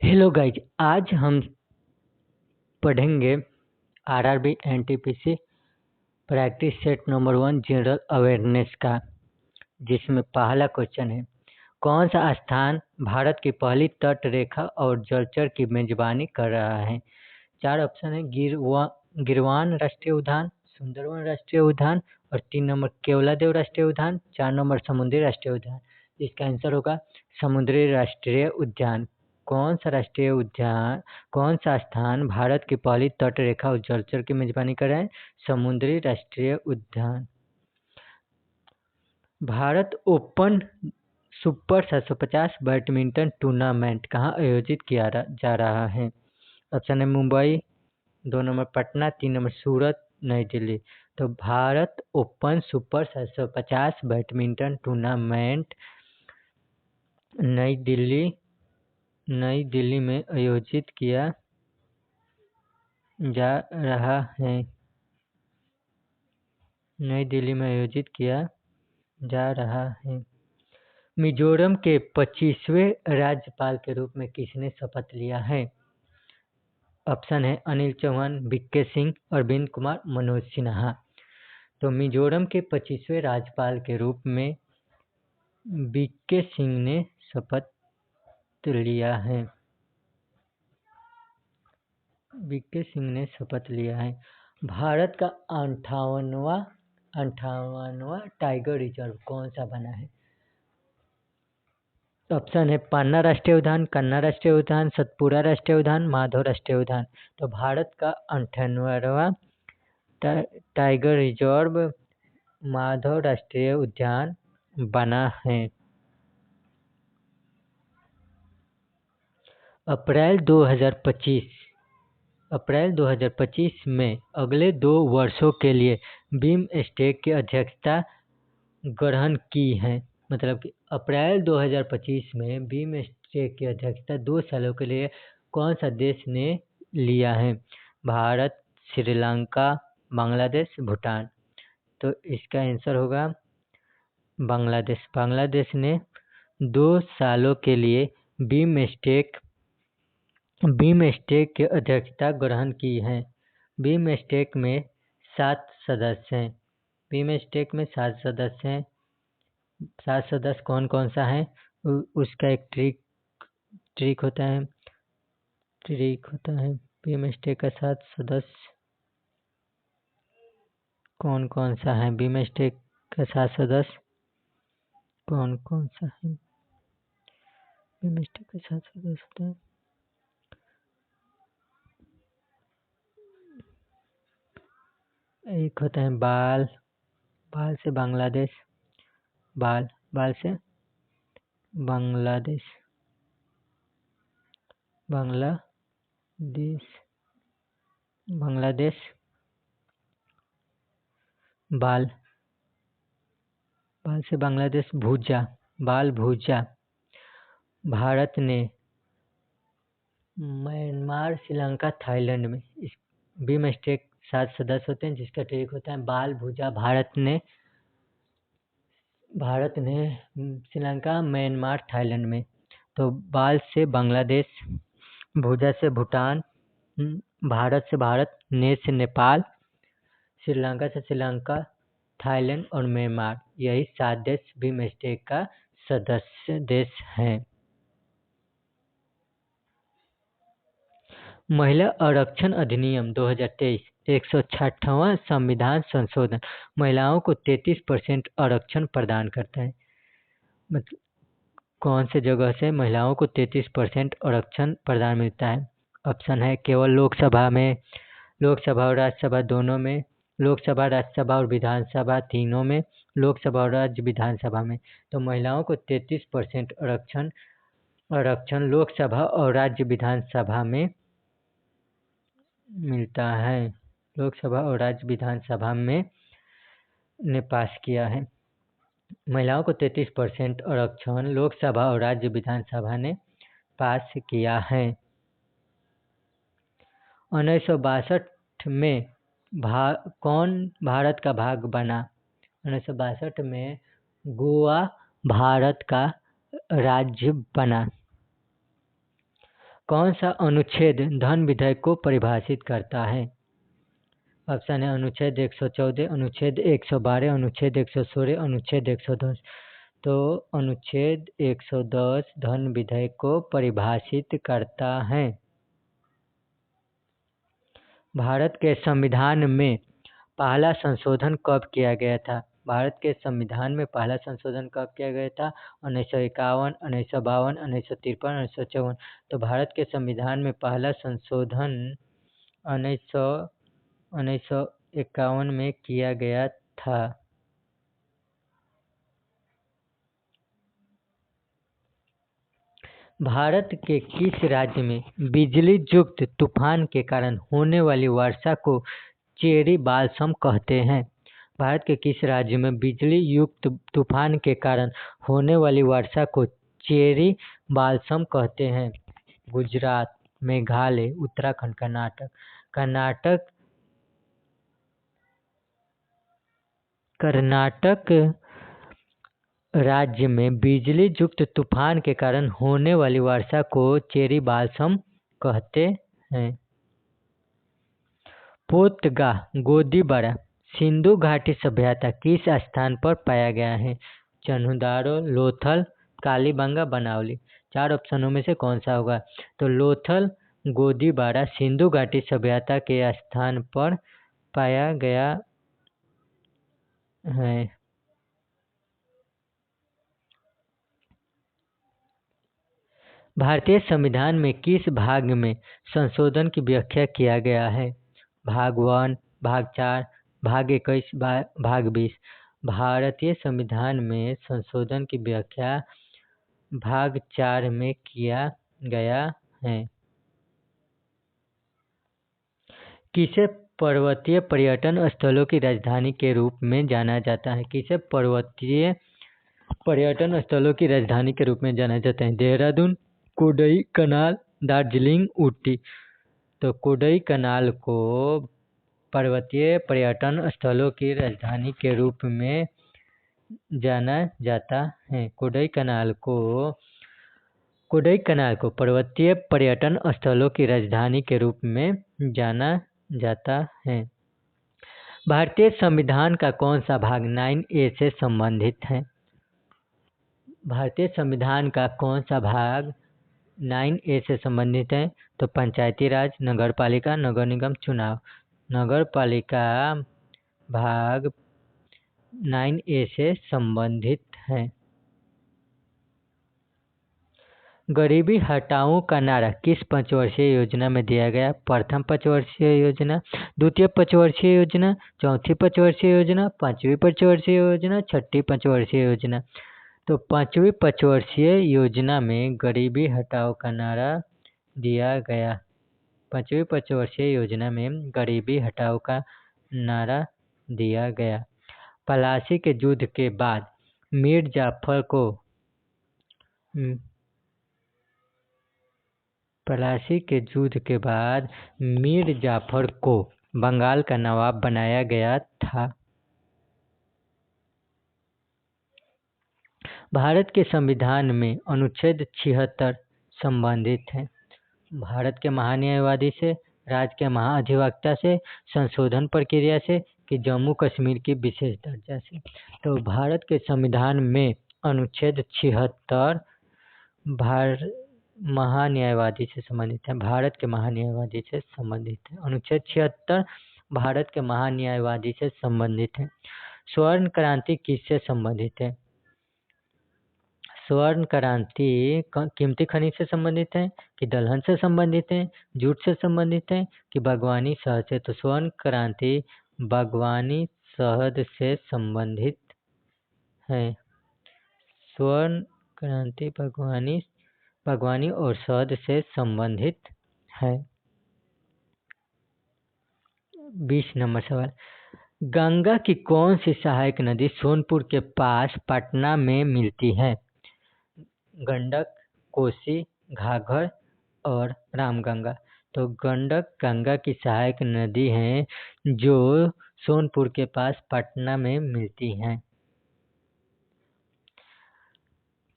Hello guys, आज हम पढ़ेंगे RRB NTPC practice set number 1 general awareness का, जिसमें पहला क्वेश्चन है, कौन सा स्थान भारत की पहली तट रेखा और जलचर की मेजबानी कर रहा है। 4 ऑप्शन है, गिरवान राष्ट्रीय उद्यान, सुंदरवन राष्ट्रीय उद्यान और 3 नंबर केवलादेव राष्ट्रीय उद्यान, 4 नंबर समुद्री राष्ट्रीय उद्यान। इसका आंसर होगा समुद्री राष्ट्रीय उद्यान। कौन सा स्थान भारत की पहली तट रेखा और जलचर की मेजबानी कर रहा है? समुद्री राष्ट्रीय उद्यान। Bharat open super 750 badminton tournament कहाँ आयोजित किया जा रहा है? ऑप्शन है मुंबई, 2 नंबर पटना, 3 नंबर सूरत, नई दिल्ली। तो Bharat open super 750 badminton tournament नई दिल्ली में आयोजित किया जा रहा है। नई दिल्ली में आयोजित किया जा रहा है। मिजोरम के 25वें राज्यपाल के रूप में किसने शपथ लिया है? ऑप्शन है अनिल चौहान, वीके सिंह, अरविंद कुमार, मनोज सिन्हा। तो मिजोरम के 25वें राज्यपाल के रूप में वीके सिंह ने शपथ लिया है। वीके सिंह ने शपथ लिया है। भारत का 58वां टाइगर रिजर्व कौन सा बना है? ऑप्शन है पन्ना राष्ट्रीय उद्यान, कन्ना राष्ट्रीय उद्यान, सतपुरा राष्ट्रीय उद्यान, माधव राष्ट्रीय उद्यान। तो भारत का 58वां टाइगर रिजर्व माधव राष्ट्रीय उद्यान बना है। अप्रैल 2025 में अगले 2 वर्षों के लिए बिमस्टेक की अध्यक्षता ग्रहण की है। मतलब कि अप्रैल 2025 में बिमस्टेक की अध्यक्षता 2 सालों के लिए कौन सा देश ने लिया है? भारत, श्रीलंका, बांग्लादेश, भूटान। तो इसका आंसर होगा बांग्लादेश। बांग्लादेश ने 2 सालों के लिए बिमस्टेक की अध्यक्षता ग्रहण की है। बिमस्टेक में 7 सदस्य हैं। बिमस्टेक में 7 सदस्य हैं। 7 सदस्य कौन कौन सा है? उसका एक ट्रिक होता है। बिमस्टेक का 7 सदस्य कौन कौन सा है? बिमस्टेक का 7 सदस्य कौन कौन सा है? बिमस्टेक का 7 सदस्य होता है, एक होता है बाल से बांग्लादेश, बाल से बांग्लादेश, बाल से बांग्लादेश, भूजा। भारत ने म्यांमार, श्रीलंका, थाईलैंड में इस बिमस्टेक 7 सदस्य होते हैं, जिसका ट्रिक होता है बाल भूजा। भारत ने श्रीलंका, म्यांमार, थाईलैंड में। तो बाल से बांग्लादेश, भूजा से भूटान, भारत से भारत, ने से नेपाल, श्रीलंका से श्रीलंका, थाईलैंड और म्यांमार। यही 7 देश बिमस्टेक का सदस्य देश हैं। महिला आरक्षण अधिनियम 2023 166वां संविधान संशोधन महिलाओं को 33% आरक्षण प्रदान करता है। मतलब कौन से जगह से महिलाओं को 33% आरक्षण प्रदान मिलता है? ऑप्शन है केवल लोकसभा में, लोकसभा और राज्यसभा दोनों में, लोकसभा, राज्यसभा और विधानसभा तीनों में, लोकसभा और राज्य विधानसभा में। तो महिलाओं को 33% आरक्षण लोकसभा और राज्य विधानसभा में मिलता है। लोकसभा और राज्य विधानसभा में ने पास किया है। महिलाओं को 33% आरक्षण लोकसभा और राज्य विधानसभा ने पास किया है। 1962 में कौन भारत का भाग बना? 1962 में गोवा भारत का राज्य बना। कौन सा अनुच्छेद धन विधेयक को परिभाषित करता है? ऑप्शन है अनुच्छेद 114, अनुच्छेद 112, अनुच्छेद 116, अनुच्छेद 110। तो अनुच्छेद 110 धन विधेयक को परिभाषित करता है। भारत के संविधान में पहला संशोधन कब किया गया था? भारत के संविधान में पहला संशोधन कब किया गया था? 1951, 1952, 1953, 1954। तो भारत के संविधान में पहला संशोधन 1951 में किया गया था। भारत के किस राज्य में बिजली युक्त तूफान के कारण होने वाली वर्षा को चेरी बाल्सम कहते हैं? भारत के किस राज्य में बिजली युक्त तूफान के कारण होने वाली वर्षा को चेरी बाल्सम कहते हैं? गुजरात, मेघालय, उत्तराखंड, कर्नाटक राज्य में बिजली युक्त तूफान के कारण होने वाली वर्षा को चेरी बाल्सम कहते हैं। पोतगा गोदीबारा सिंधु घाटी सभ्यता किस स्थान पर पाया गया है? चन्हुदारो, लोथल, कालीबंगा, बनावली। 4 ऑप्शनों में से कौन सा होगा? तो लोथल गोदीबारा सिंधु घाटी सभ्यता के स्थान पर पाया गया है। भारतीय संविधान में किस भाग में संशोधन की व्याख्या किया गया है? भाग 1, भाग 4, भाग 21, भाग 20। भारतीय संविधान में संशोधन की व्याख्या भाग 4 में किया गया है। किसे पर्वतीय पर्यटन स्थलों की राजधानी के रूप में जाना जाता है? किसे पर्वतीय पर्यटन स्थलों की राजधानी के रूप में जाना जाता है? देहरादून, कोडई कनाल, दार्जिलिंग, ऊटी। तो कोडई कनाल को पर्वतीय पर्यटन स्थलों की राजधानी के रूप में जाना जाता है। कोडई कनाल को पर्वतीय पर्यटन स्थलों की राजधानी के रूप में जाना जाता है। भारतीय संविधान का कौन सा भाग 9A से संबंधित है? भारतीय संविधान का कौन सा भाग 9A से संबंधित है? तो पंचायती राज, नगरपालिका, नगर निगम चुनाव। नगरपालिका भाग 9A से संबंधित है। गरीबी हटाओ का नारा किस पंचवर्षीय योजना में दिया गया? प्रथम पंचवर्षीय योजना, द्वितीय पंचवर्षीय योजना, चौथी पंचवर्षीय योजना, पांचवी पंचवर्षीय योजना, छठी पंचवर्षीय योजना। तो पांचवी पंचवर्षीय योजना में गरीबी हटाओ का नारा दिया गया। पांचवी पंचवर्षीय योजना में गरीबी हटाओ का नारा दिया गया। प्लासी के युद्ध के बाद मीर जाफर को बंगाल का नवाब बनाया गया था। भारत के संविधान में अनुच्छेद 76 संबंधित है। भारत के महान्यायवादी से, राज्य के महाअधिवक्ता से, संशोधन प्रक्रिया से कि जम्मू कश्मीर की विशेष दर्जा से। तो भारत के संविधान में अनुच्छेद 76 महान्यायवादी से संबंधित है। भारत के महान्यायवादी से संबंधित है। अनुच्छेद 76 भारत के महान्यायवादी से संबंधित है। स्वर्ण क्रांति किससे संबंधित है? स्वर्ण क्रांति कीमती खनिज से संबंधित है कि दलहन से संबंधित है, जूट से संबंधित है कि बागवानी शहद से? तो स्वर्ण क्रांति बागवानी शहद से संबंधित है। स्वर्ण क्रांति बागवानी और शहद से संबंधित है। 20 नंबर सवाल, गंगा की कौन सी सहायक नदी सोनपुर के पास पटना में मिलती है? गंडक, कोसी, घाघर और रामगंगा। तो गंडक गंगा की सहायक नदी है जो सोनपुर के पास पटना में मिलती हैं।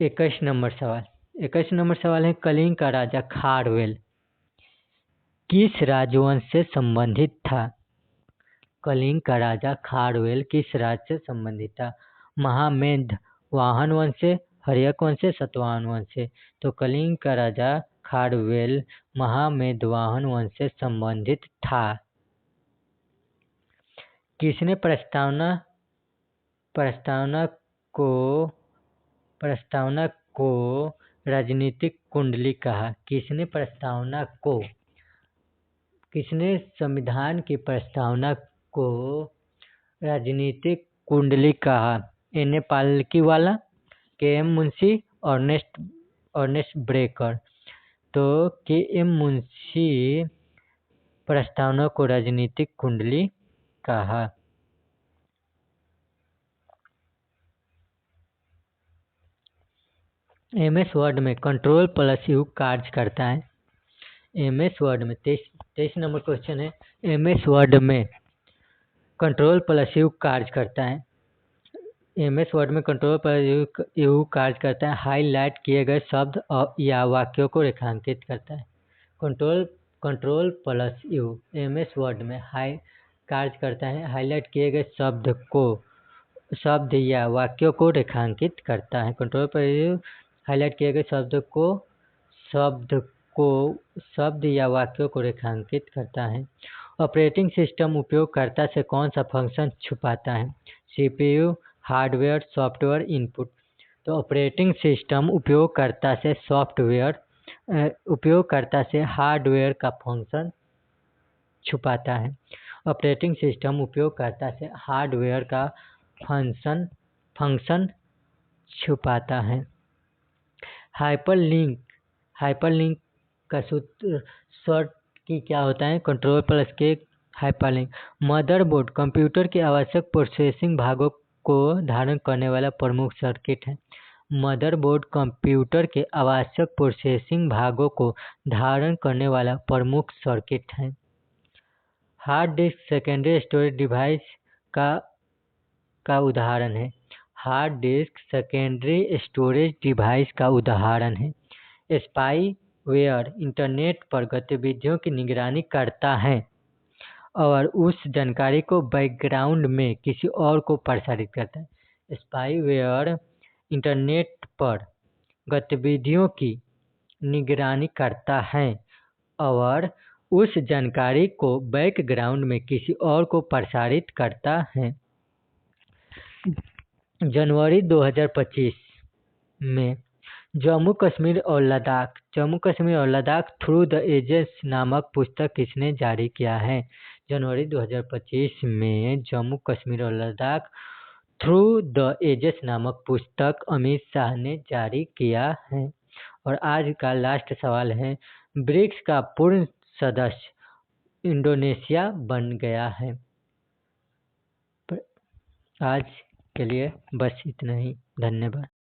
21 नंबर सवाल, 21 नंबर सवाल है, कलिंग का राजा खारवेल किस राजवंश से संबंधित था? कलिंग का राजा खारवेल किस राज से संबंधित था? महामेघवाहन वंश से, हर्यक वंश से, सतवाहन वंश से? तो कलिंग का राजा खारवेल महामेघवाहन वंश से संबंधित था। किसने प्रस्तावना को राजनीतिक कुंडली कहा? किसने संविधान की प्रस्तावना को राजनीतिक कुंडली कहा? N.A. Palkhivala, K.M. Munshi, Ernest Barker? तो K.M. मुंशी प्रस्तावना को राजनीतिक कुंडली कहा। MS वर्ड में Ctrl+U कार्य करता है। MS वर्ड में 23 नंबर क्वेश्चन है, MS वर्ड में Ctrl+U कार्य करता है। MS वर्ड में Ctrl+U कार्य करता है, हाईलाइट किए गए शब्द या वाक्यों को रेखांकित करता है। Ctrl+U MS वर्ड में कार्य करता है, हाईलाइट किए गए शब्द या वाक्यों को रेखांकित करता है। Ctrl+U हाईलाइट किए गए शब्द या वाक्यों को रेखांकित करता है। ऑपरेटिंग सिस्टम उपयोगकर्ता से कौन सा फंक्शन छुपाता है? CPU, hardware, software, input? तो ऑपरेटिंग सिस्टम उपयोगकर्ता से हार्डवेयर का फंक्शन छुपाता है। ऑपरेटिंग सिस्टम उपयोगकर्ता से हार्डवेयर का फंक्शन छुपाता है। हाइपरलिंक का शॉर्ट की क्या होता है? Ctrl+K hyperlink. मदरबोर्ड कंप्यूटर के आवश्यक प्रोसेसिंग भागों को धारण करने वाला प्रमुख सर्किट है। मदरबोर्ड कंप्यूटर के आवश्यक प्रोसेसिंग भागों को धारण करने वाला प्रमुख सर्किट है। Hard disk secondary storage device का उदाहरण है। Hard disk secondary storage device का उदाहरण है। स्पाईवेयर इंटरनेट पर गतिविधियों की निगरानी करता है और उस जानकारी को बैकग्राउंड में किसी और को प्रसारित करता है। स्पाईवेयर इंटरनेट पर गतिविधियों की निगरानी करता है और उस जानकारी को बैकग्राउंड में किसी और को प्रसारित करता है। जनवरी 2025 में जम्मू कश्मीर और लद्दाख थ्रू द एजेस नामक पुस्तक किसने जारी किया है? जनवरी 2025 में जम्मू कश्मीर और लद्दाख थ्रू द एजेस नामक पुस्तक अमित शाह ने जारी किया है। और आज का लास्ट सवाल है, ब्रिक्स का पूर्ण सदस्य इंडोनेशिया बन गया है। आज के लिए बस इतना ही। धन्यवाद।